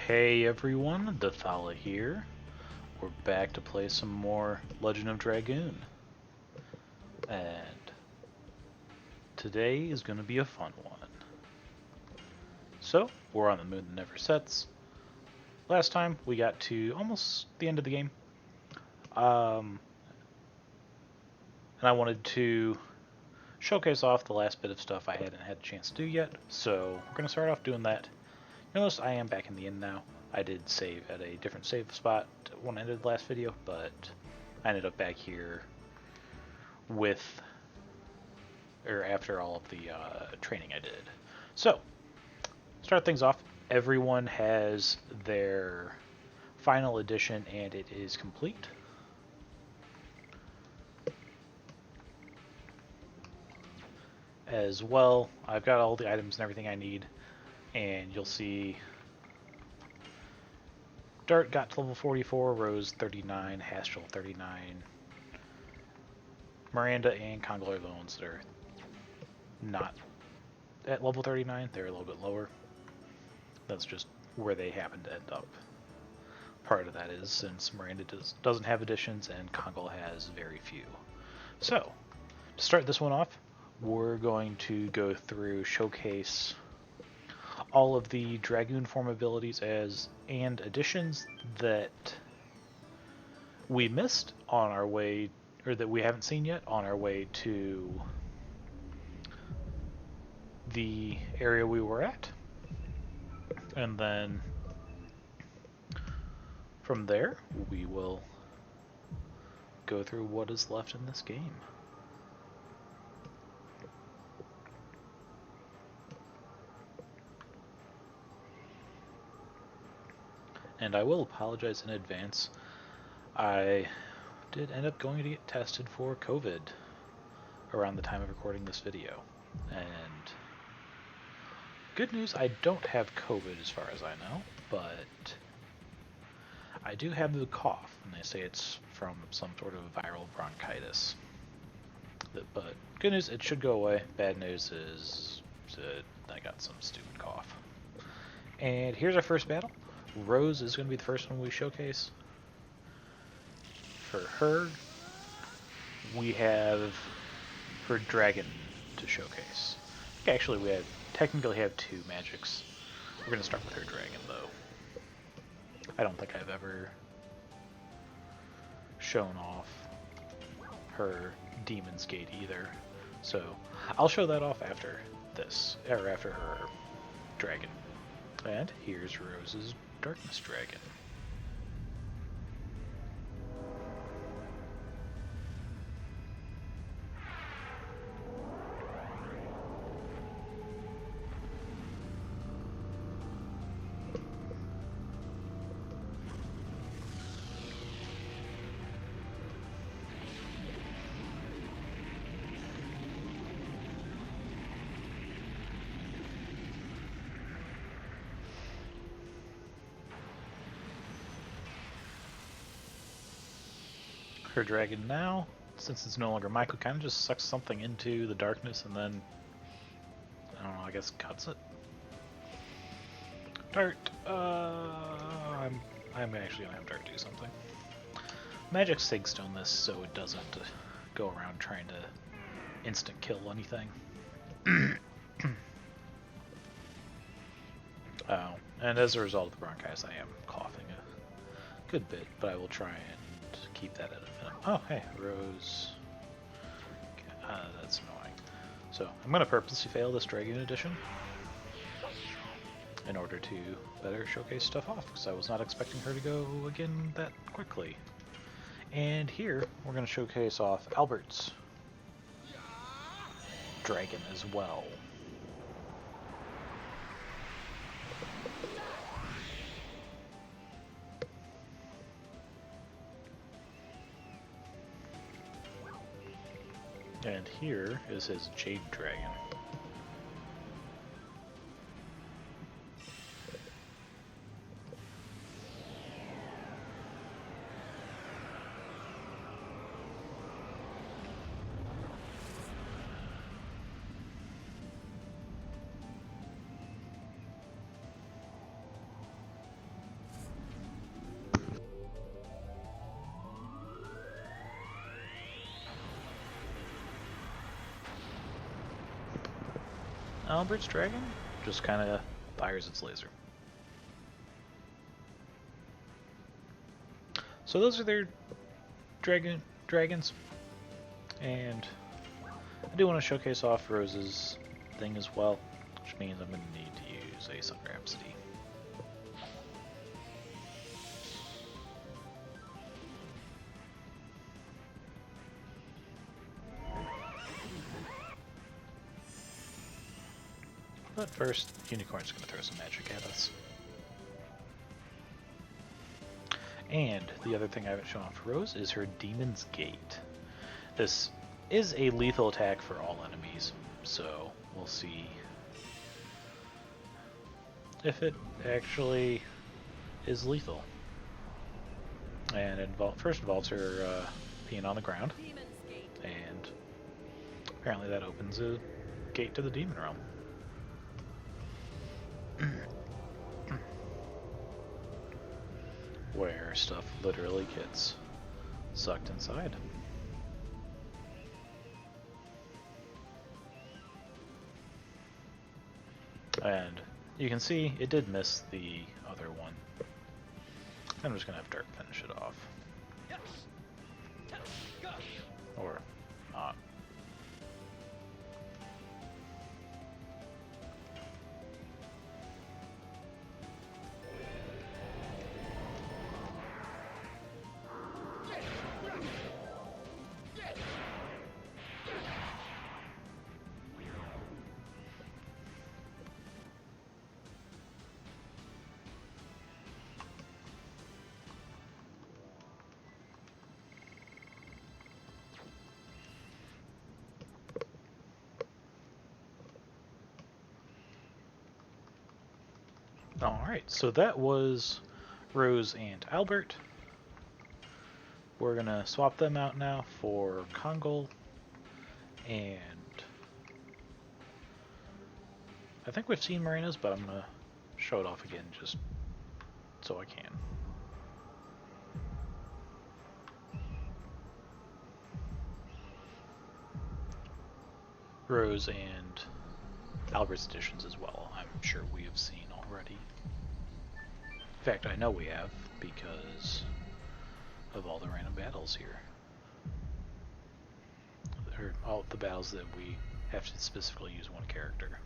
Hey everyone, Dathala here. We're back to play some more Legend of Dragoon. And today is going to be a fun one. So, we're on the moon that never sets. Last time we got to almost the end of the game. And I wanted to showcase off the last bit of stuff I hadn't had a chance to do yet. So, we're going to start off doing that. Notice I am back in the inn now. I did save at a different save spot when I ended the last video, but I ended up back here after all of the training I did. So, start things off. Everyone has their final edition and it is complete. As well, I've got all the items and everything I need, and you'll see Dart got to level 44, Rose 39, Hastrel 39, Miranda and Congal are the ones that are not at level 39, they're a little bit lower. That's just where they happen to end up. Part of that is since Miranda doesn't have additions and Congal has very few. So, to start this one off, we're going to go through showcase all of the Dragoon form abilities and additions that we missed on our way, or that we haven't seen yet on our way to the area we were at. And then from there, we will go through what is left in this game. And I will apologize in advance. I did end up going to get tested for COVID around the time of recording this video. And good news, I don't have COVID as far as I know, but I do have the cough, and they say it's from some sort of viral bronchitis. But good news, it should go away. Bad news is I got some stupid cough. And here's our first battle. Rose is going to be the first one we showcase. For her, we have her dragon to showcase. Actually, we technically have two magics. We're going to start with her dragon, though. I don't think I've ever shown off her Demon's Gate either. So I'll show that off after this, or after her dragon. And here's Rose's Darkness Dragon. Her dragon now, since it's no longer Michael, kind of just sucks something into the darkness and then, I don't know, I guess cuts it. Dart, I'm actually gonna have Dart do something. Magic Sigstone this so it doesn't go around trying to instant kill anything. Oh, and as a result of the bronchitis, I am coughing a good bit, but I will try and keep that at a minimum. Oh, hey, Rose. That's annoying. So, I'm going to purposely fail this Dragoon edition in order to better showcase stuff off, because I was not expecting her to go again that quickly. And here, we're going to showcase off Albert's dragon as well. And here is his Jade Dragon. Albert's dragon just kind of fires its laser. So those are their dragons, and I do want to showcase off Rose's thing as well, which means I'm going to need to use a Sun Rhapsody. But first, Unicorn's going to throw some magic at us. And the other thing I haven't shown off for Rose is her Demon's Gate. This is a lethal attack for all enemies, so we'll see if it actually is lethal. And it first involves her being on the ground, and apparently that opens a gate to the Demon Realm. Where stuff literally gets sucked inside. And you can see it did miss the other one. I'm just gonna have Dark finish it off. Or not. Alright, so that was Rose and Albert. We're gonna swap them out now for Kongol, and I think we've seen Marina's, but I'm gonna show it off again just so I can. Rose and Albert's additions as well, I'm sure we have seen already. In fact, I know we have, because of all the random battles here. Or all the battles that we have to specifically use one character.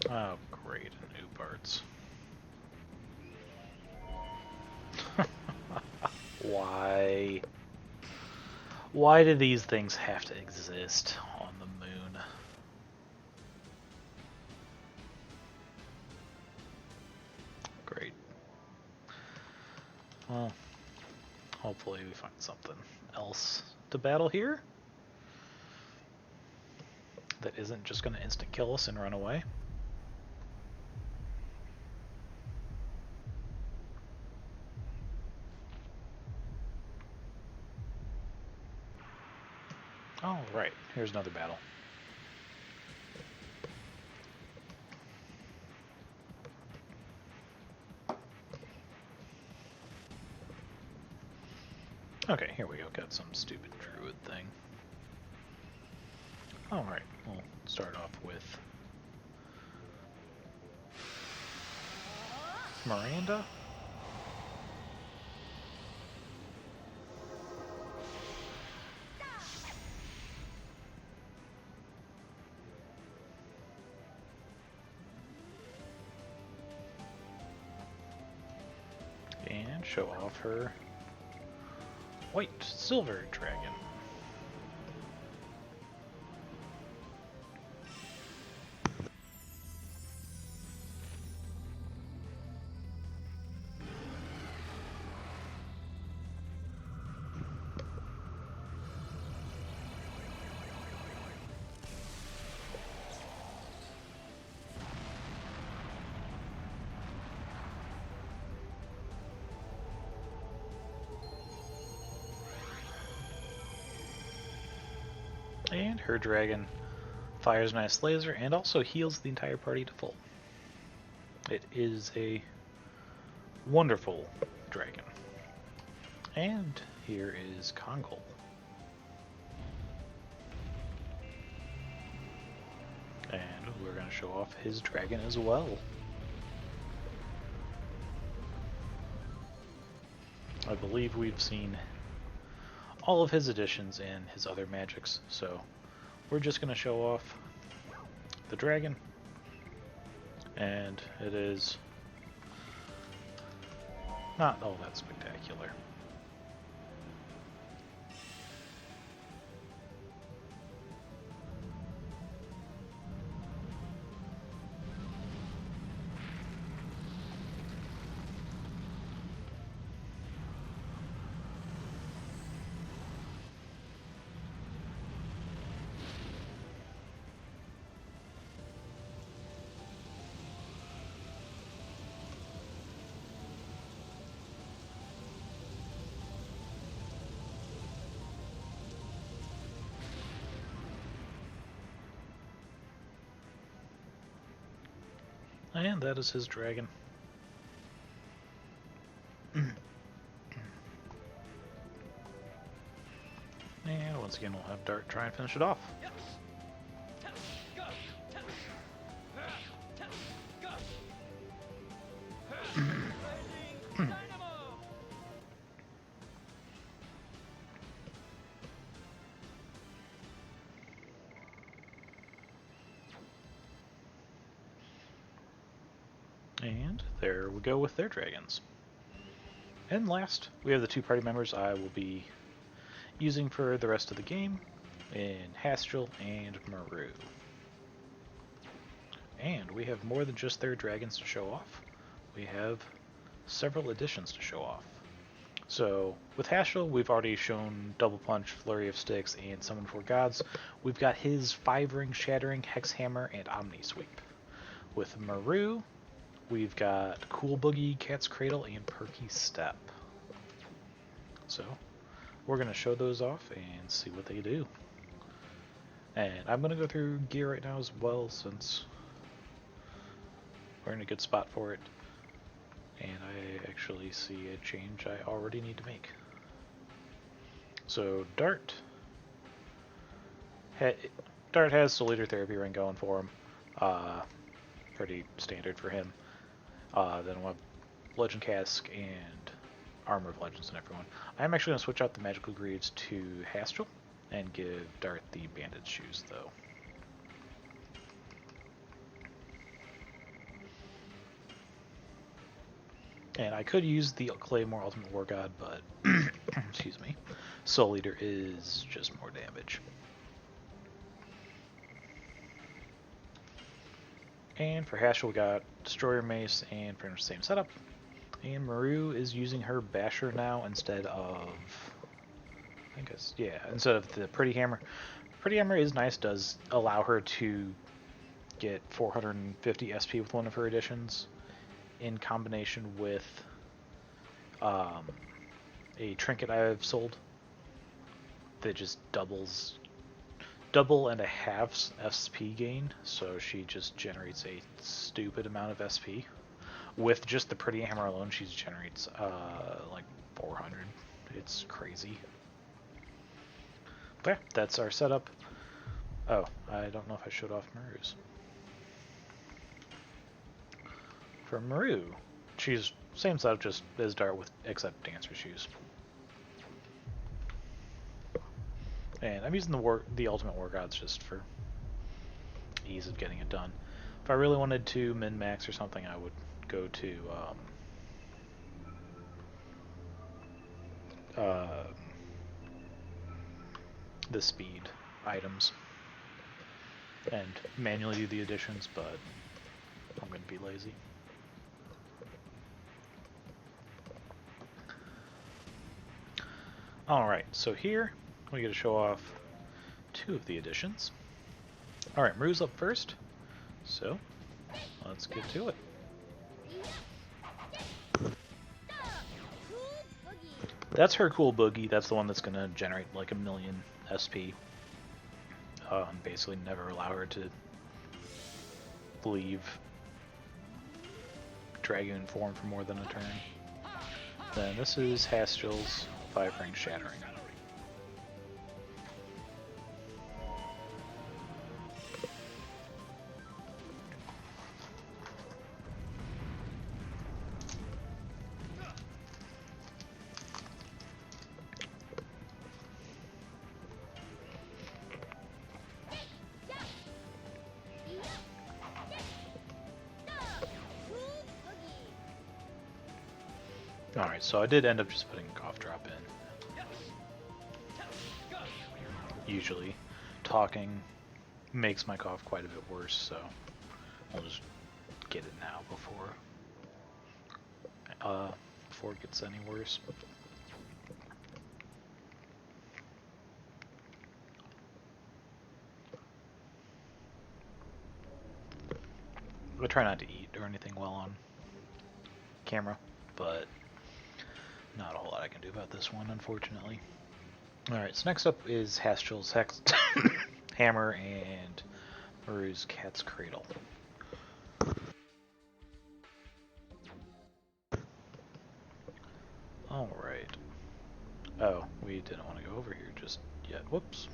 Oh, great, new parts. Why? Why do these things have to exist on the moon? Great. Well, hopefully we find something else to battle here that isn't just going to instant kill us and run away. Oh, right. Here's another battle. Okay, here we go. Got some stupid druid thing. Alright, we'll start off with Miranda. And show off her white silver dragon. And her dragon fires a nice laser, and also heals the entire party to full. It is a wonderful dragon. And here is Kongol. And we're going to show off his dragon as well. I believe we've seen all of his additions in his other magics, so we're just going to show off the dragon, and it is not all that spectacular. And that is his dragon. And once again, we'll have Dart try and finish it off. And there we go with their dragons. And last, we have the two party members I will be using for the rest of the game in Hastrel and Maru. And we have more than just their dragons to show off. We have several additions to show off. So with Hastrel, we've already shown Double Punch, Flurry of Sticks, and Summon 4 Gods. We've got his 5-ring Shattering, Hex Hammer, and Omni Sweep. With Maru, we've got Cool Boogie, Cat's Cradle, and Perky Step. So we're going to show those off and see what they do. And I'm going to go through gear right now as well, since we're in a good spot for it. And I actually see a change I already need to make. So Dart has Soul Eater Therapy Ring going for him. Pretty standard for him. Then we'll have Legend Cask and Armor of Legends and everyone. I'm actually going to switch out the Magical Greaves to Hastrel and give Dart the Banded Shoes, though. And I could use the Claymore Ultimate War God, but excuse me, Soul Eater is just more damage. And for Hastrel, we got Destroyer Mace and pretty much the same setup. And Maru is using her Basher now instead of, instead of the Pretty Hammer. Pretty Hammer is nice, does allow her to get 450 SP with one of her additions, in combination with a trinket I've sold that just double and a half SP gain, so she just generates a stupid amount of SP. With just the Pretty Hammer alone, she generates like 400. It's crazy. But yeah, that's our setup. Oh, I don't know if I showed off Maru's. For Maru, she's same setup, just as Dart with except Dancer Shoes. And I'm using the Ultimate War Gods just for ease of getting it done. If I really wanted to min-max or something, I would go to the speed items and manually do the additions, but I'm going to be lazy. Alright, so here we get to show off two of the additions. Alright, Maru's up first, so let's get to it. That's her Cool Boogie. That's the one that's going to generate like 1,000,000 SP. and basically never allow her to leave Dragoon form for more than a turn. Then this is Hastial's 5-ring Shattering. Alright, so I did end up just putting a cough drop in. Usually, talking makes my cough quite a bit worse, so I'll just get it now before it gets any worse. I try not to eat or anything while on camera, but not a whole lot I can do about this one, unfortunately. Alright, so next up is Hastial's Hex Hammer and Maru's Cat's Cradle. Alright. Oh, we didn't want to go over here just yet. Whoops.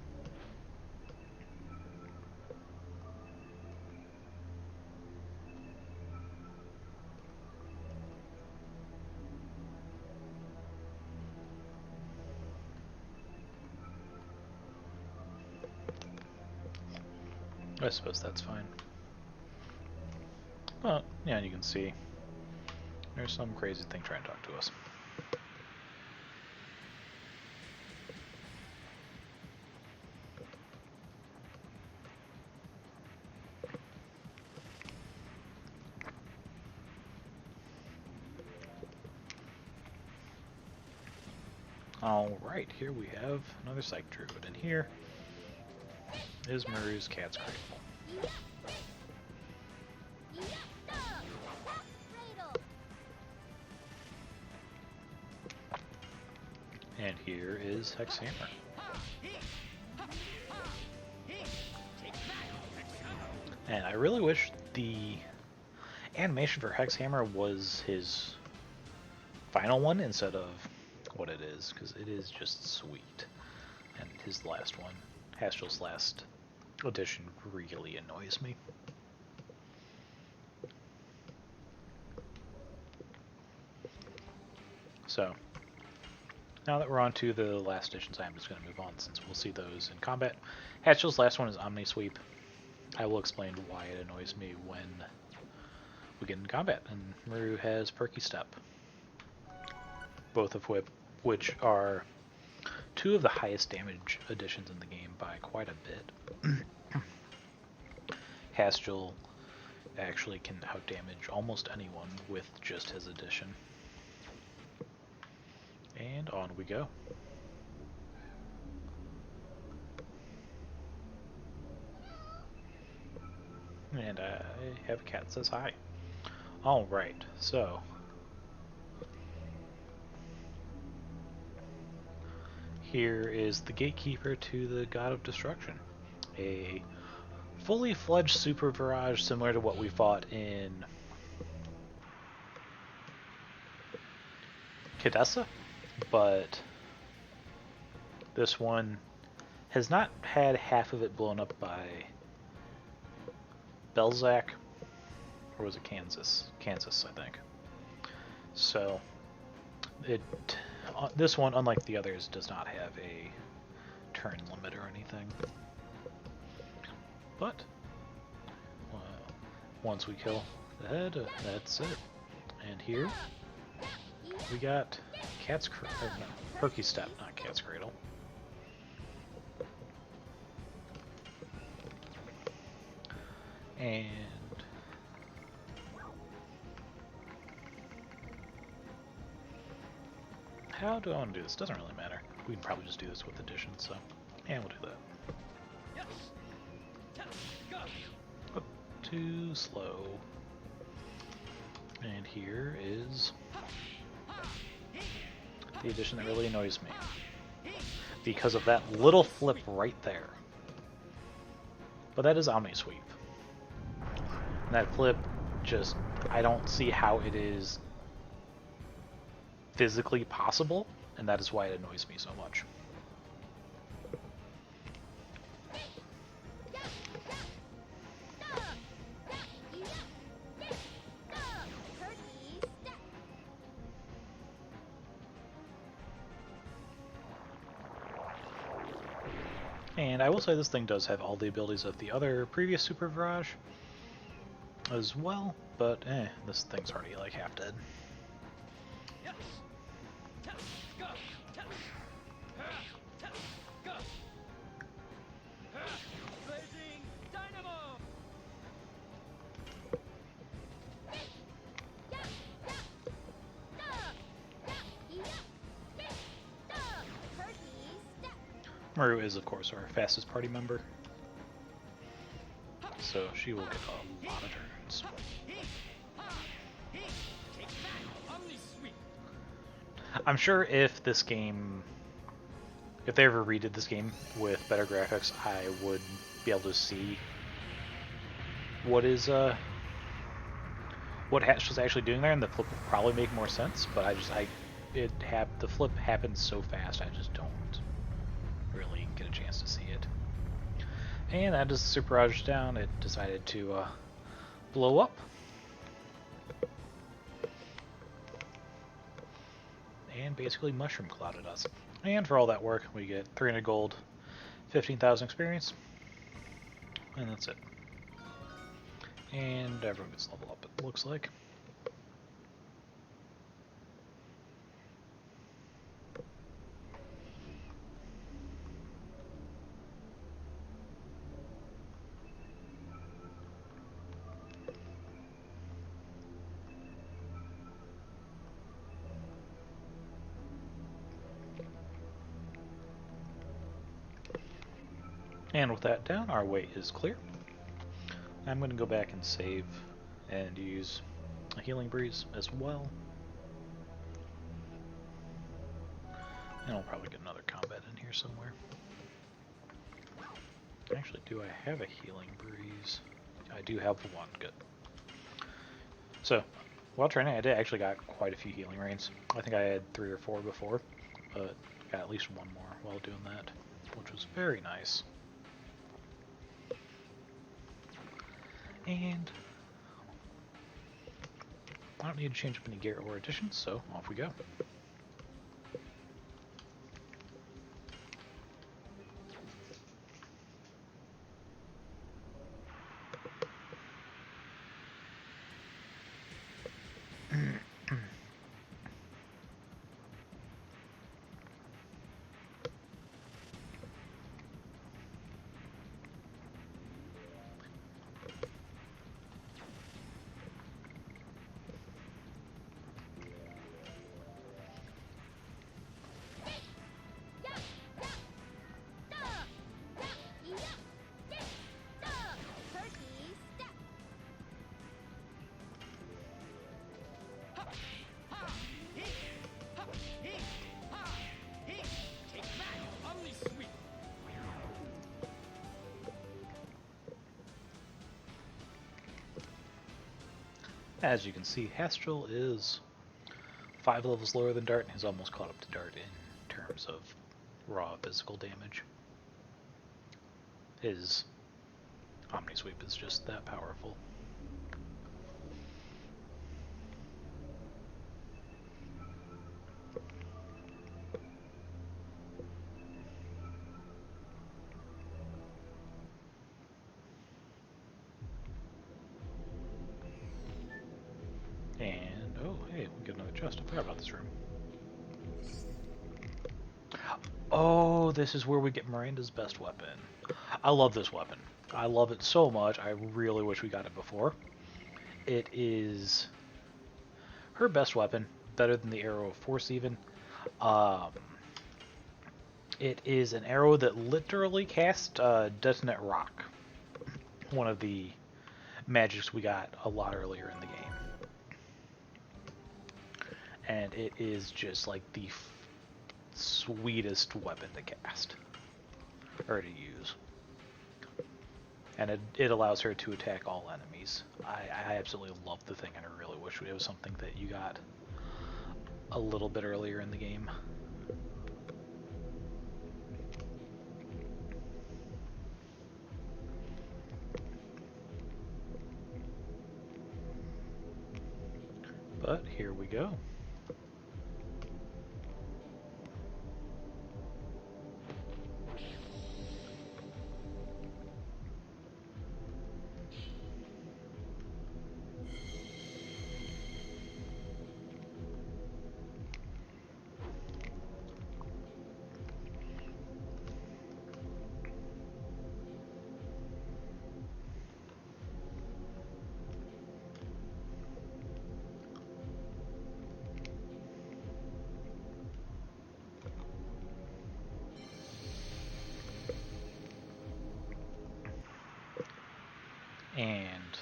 I suppose that's fine. Well, yeah, you can see there's some crazy thing trying to talk to us. Alright, here we have another Psych Druid, and here is Maru's Cat's Cradle. And here is Hex Hammer. And I really wish the animation for Hex Hammer was his final one instead of what it is, because it is just sweet. And his last one, Hastial's last edition, really annoys me. So, now that we're on to the last editions, I'm just going to move on since we'll see those in combat. Hastial's last one is Omni Sweep. I will explain why it annoys me when we get in combat. And Maru has Perky Step, both of which are two of the highest damage additions in the game by quite a bit. Hastial actually can outdamage almost anyone with just his addition. And on we go. And I have a cat that says hi. Alright, so here is the Gatekeeper to the God of Destruction. A fully fledged super barrage similar to what we fought in Cadessa, but this one has not had half of it blown up by Belzac, or was it Kansas? Kansas, I think. So this one, unlike the others, does not have a turn limit or anything. But once we kill the head, that's it. And here we got Perky Step, not Cat's Cradle. And how do I want to do this? Doesn't really matter. We can probably just do this with addition, so yeah, we'll do that. But too slow. And here is the addition that really annoys me, because of that little flip right there. But that is Omni Sweep. And that flip, just, I don't see how it is physically possible, and that is why it annoys me so much. And I will say this thing does have all the abilities of the other previous Super Barrage as well, but this thing's already like half dead. Maru is, of course, our fastest party member, so she will get a lot of turns. I'm sure if this game, if they ever redid this game with better graphics, I would be able to see what Hatch was actually doing there, and the flip would probably make more sense. But the flip happens so fast, I just don't really get a chance to see it. And that is the Super Barrage down. It decided to blow up. And basically mushroom clouded us. And for all that work, we get 300 gold, 15,000 experience, and that's it. And everyone gets level up, it looks like. And with that down, our way is clear. I'm going to go back and save and use a healing breeze as well. And I'll probably get another combat in here somewhere. Actually, do I have a healing breeze? I do have one, good. So, while training, I actually got quite a few healing rains. I think I had 3 or 4 before, but got at least one more while doing that, which was very nice. And I don't need to change up any gear or additions, so off we go. As you can see, Hastral is 5 levels lower than Dart and has almost caught up to Dart in terms of raw physical damage. His Omni Sweep is just that powerful. And, oh, hey, we get another chest. I forgot about this room. Oh, this is where we get Miranda's best weapon. I love this weapon. I love it so much. I really wish we got it before. It is her best weapon, better than the Arrow of Force even. It is an arrow that literally casts Detonate Rock. One of the magics we got a lot earlier in the game. And it is just like the sweetest weapon to cast. Or to use. and it allows her to attack all enemies. I absolutely love the thing, and I really wish it was something that you got a little bit earlier in the game. But here we go. And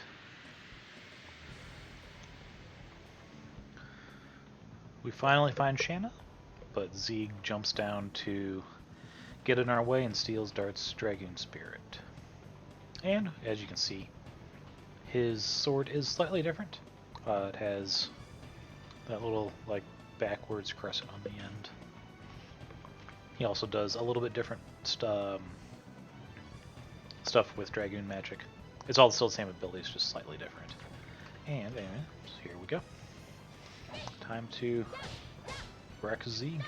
we finally find Shanna, but Zeke jumps down to get in our way and steals Dart's Dragoon Spirit. And, as you can see, his sword is slightly different. It has that little, like, backwards crescent on the end. He also does a little bit different stuff with Dragoon magic. It's all still the same abilities, just slightly different. And anyway, so here we go. Time to wreck Zeke.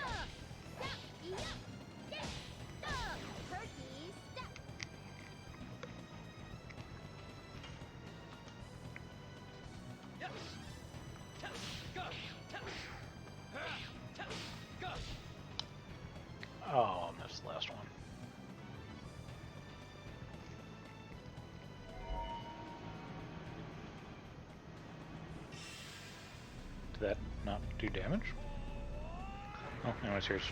Oh, I missed the last one. Did that not do damage? Oh, anyways, here's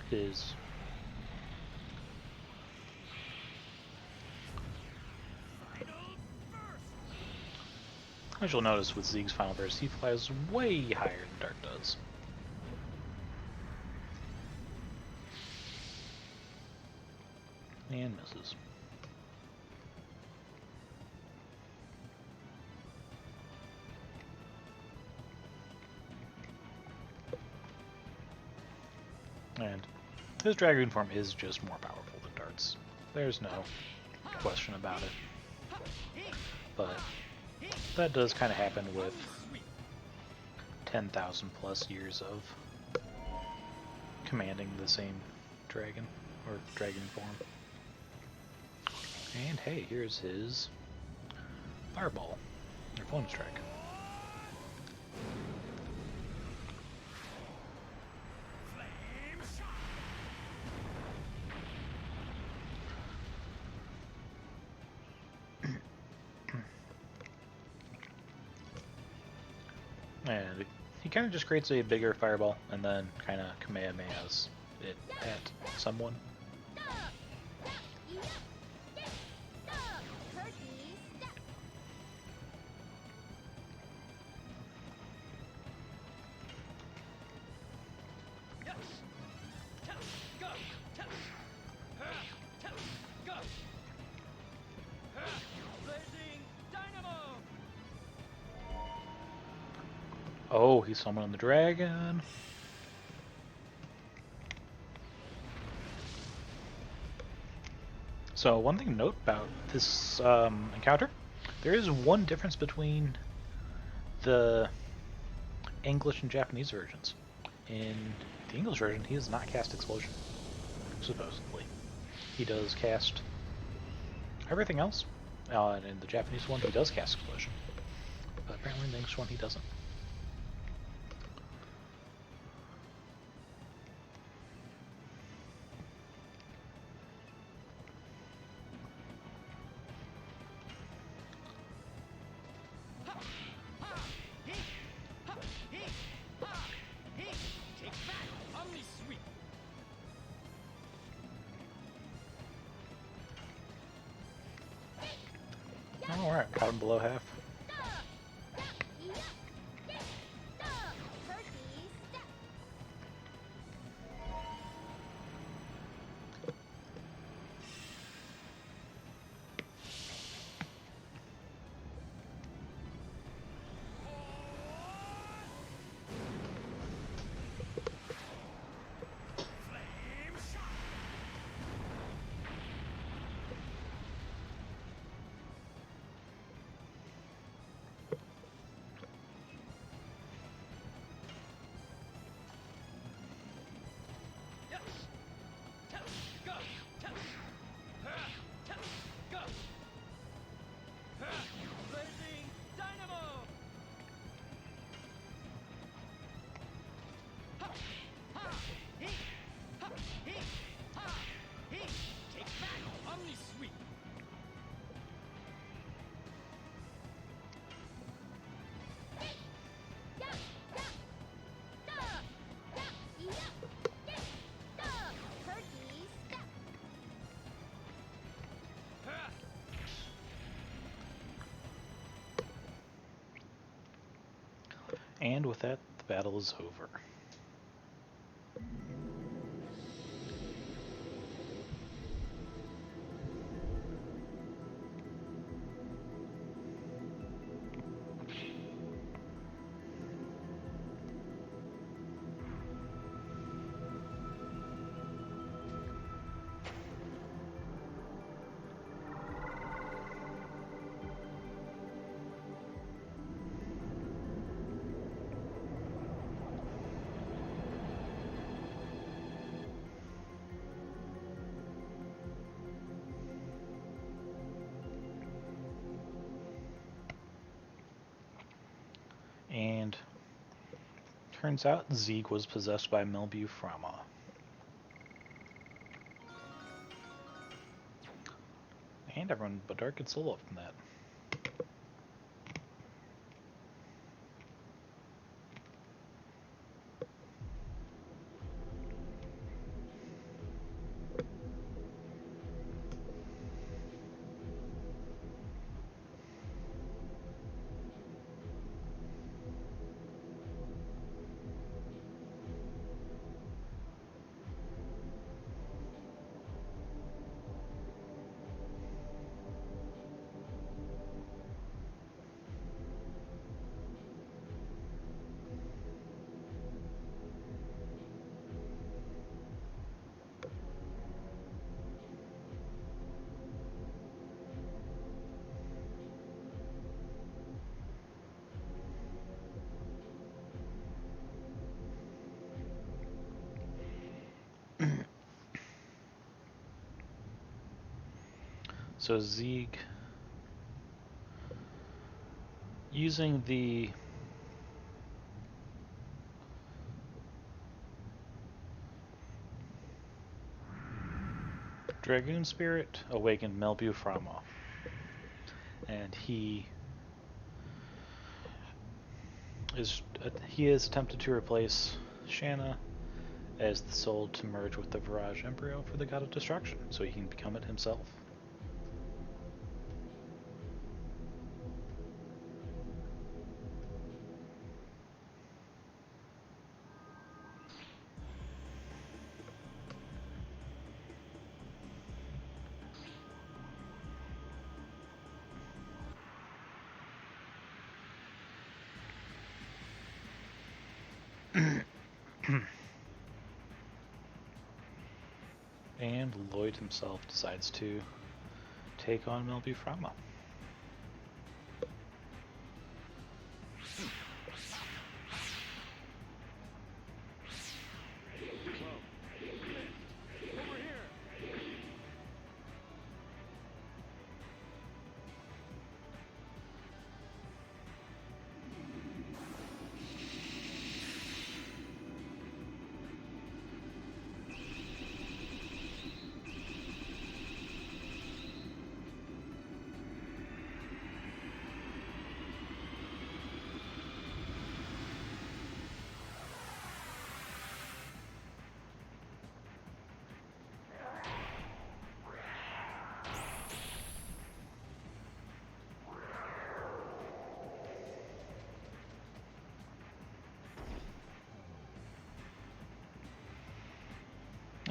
his. As you'll notice with Zeke's final burst, he flies way higher than Dart does. And misses. And his Dragoon form is just more powerful than Dart's. There's no question about it. But that does kind of happen with 10,000 plus years of commanding the same dragon, or dragon form. And hey, here's his Fireball, or Flame Strike. And he kind of just creates a bigger fireball and then kind of Kamehamehas it at someone. Oh, he's summoning the dragon. So one thing to note about this encounter, there is one difference between the English and Japanese versions. In the English version, he does not cast Explosion, supposedly. He does cast everything else, and in the Japanese one, he does cast Explosion. But apparently in the English one, he doesn't. Alright, got him below half. And with that, the battle is over. And turns out Zeke was possessed by Melbu-Frama. And everyone but Dark gets solo from that. So Zeke, using the Dragoon spirit, awakened Melbu-Frama, and he is attempted to replace Shanna as the soul to merge with the Virage Embryo for the God of Destruction, so he can become it himself. And Lloyd himself decides to take on Melbu-Frama.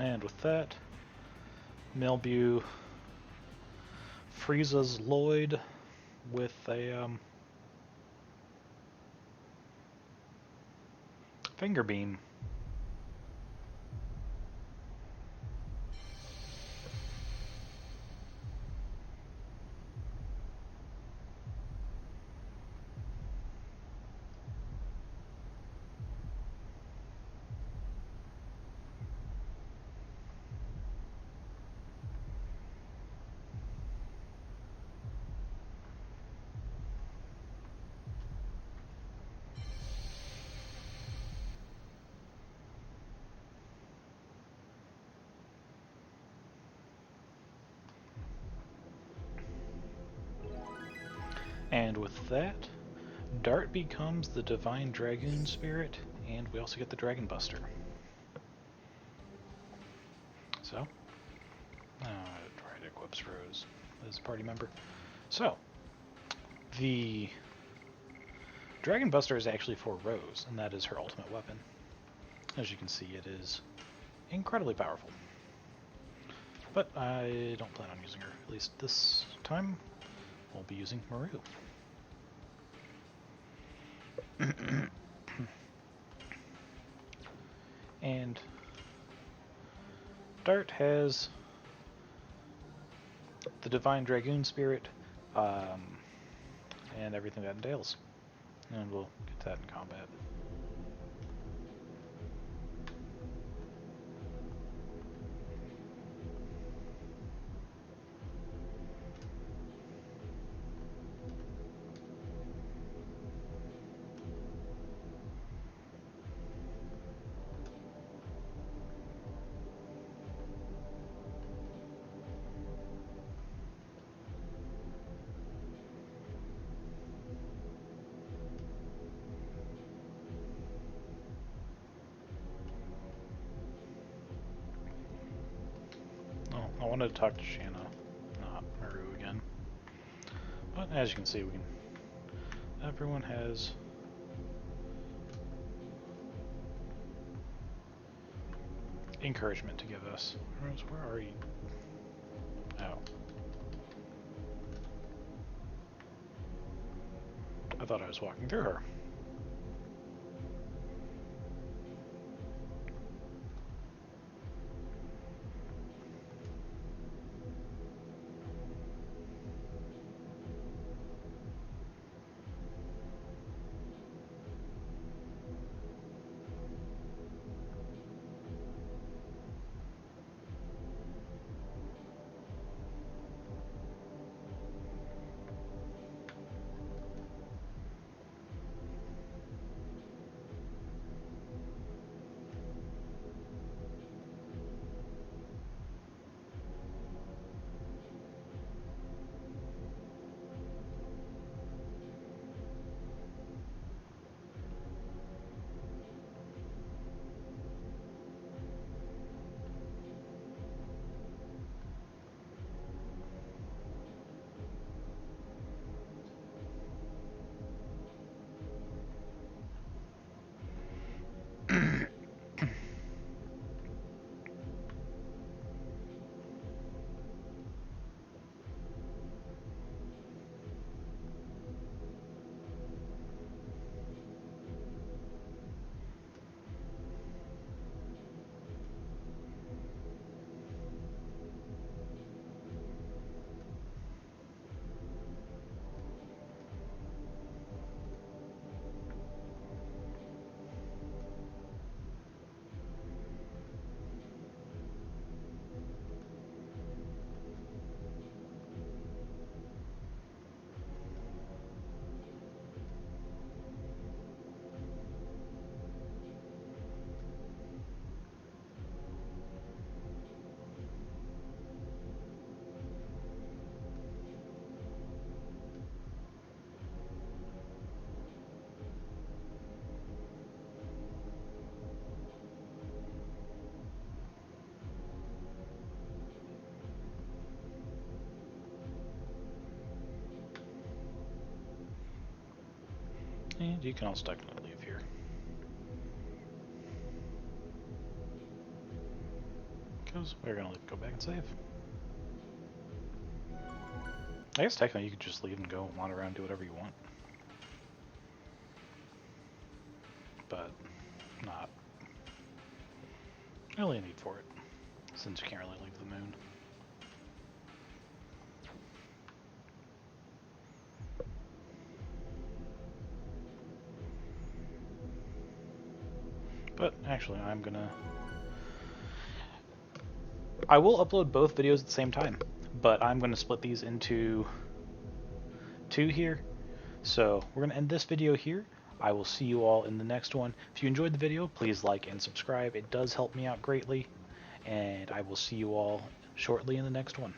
And with that, Melbu freezes Lloyd with a finger beam. And with that, Dart becomes the Divine Dragoon Spirit, and we also get the Dragon Buster. So, right, equips Rose as a party member. So, the Dragon Buster is actually for Rose, and that is her ultimate weapon. As you can see, it is incredibly powerful. But I don't plan on using her, at least this time. We'll be using Maru. And Dart has the Divine Dragoon Spirit, and everything that entails. And we'll get to that in combat. I wanted to talk to Shanna, not Maru again. But as you can see, everyone has encouragement to give us. Rose, where are you? Oh. I thought I was walking through her. And you can also technically leave here. Because we're going to go back and save. I guess technically you could just leave and go wander around and do whatever you want. But not really a need for it, since you can't really leave the moon. But actually, I will upload both videos at the same time, but I'm going to split these into two here. So we're going to end this video here. I will see you all in the next one. If you enjoyed the video, please like and subscribe. It does help me out greatly. And I will see you all shortly in the next one.